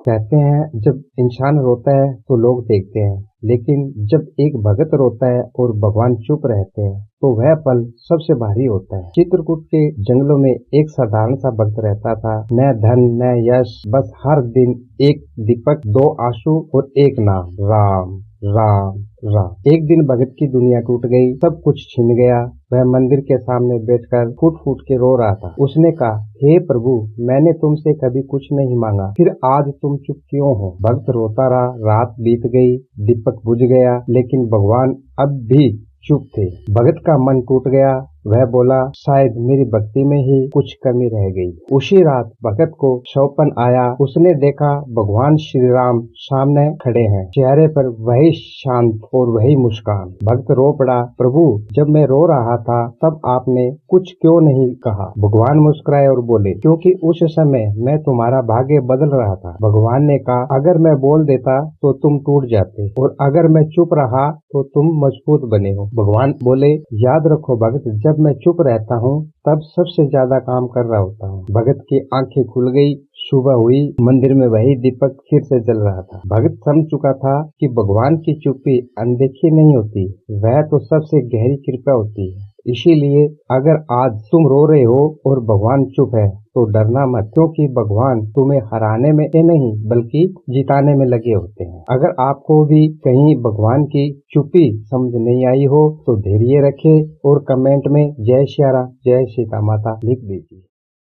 कहते हैं जब इंसान रोता है तो लोग देखते हैं, लेकिन जब एक भगत रोता है और भगवान चुप रहते हैं तो वह पल सबसे भारी होता है। चित्रकूट के जंगलों में एक साधारण सा भक्त रहता था। न धन न यश, बस हर दिन एक दीपक, दो आंसू और एक नाम, राम राम राम। एक दिन भगत की दुनिया टूट गई, सब कुछ छिन गया। वह मंदिर के सामने बैठकर फूट फूट के रो रहा था। उसने कहा, हे प्रभु, मैंने तुमसे कभी कुछ नहीं मांगा, फिर आज तुम चुप क्यों हो? भक्त रोता रहा। रात बीत गई, दीपक बुझ गया, लेकिन भगवान अब भी चुप थे। भगत का मन टूट गया। वह बोला, शायद मेरी भक्ति में ही कुछ कमी रह गई। उसी रात भगत को सौपन आया। उसने देखा भगवान श्री राम सामने खड़े हैं, चेहरे पर वही शांत और वही मुस्कान। भक्त रो पड़ा, प्रभु, जब मैं रो रहा था तब आपने कुछ क्यों नहीं कहा? भगवान मुस्कुराए और बोले, क्योंकि उस समय मैं तुम्हारा भाग्य बदल रहा था। भगवान ने कहा, अगर मैं बोल देता तो तुम टूट जाते, और अगर मैं चुप रहा तो तुम मजबूत बने हो। भगवान बोले, याद रखो भगत, जब मैं चुप रहता हूँ तब सबसे ज्यादा काम कर रहा होता हूँ। भगत की आंखें खुल गई। सुबह हुई, मंदिर में वही दीपक फिर से जल रहा था। भगत समझ चुका था कि भगवान की चुप्पी अनदेखी नहीं होती, वह तो सबसे गहरी कृपा होती है। इसीलिए अगर आज तुम रो रहे हो और भगवान चुप है तो डरना मत, क्योंकि भगवान तुम्हें हराने में नहीं बल्कि जिताने में लगे होते हैं। अगर आपको भी कहीं भगवान की चुप्पी समझ नहीं आई हो तो धैर्य रखें और कमेंट में जय श्री राम, जय सीता माता लिख दीजिए।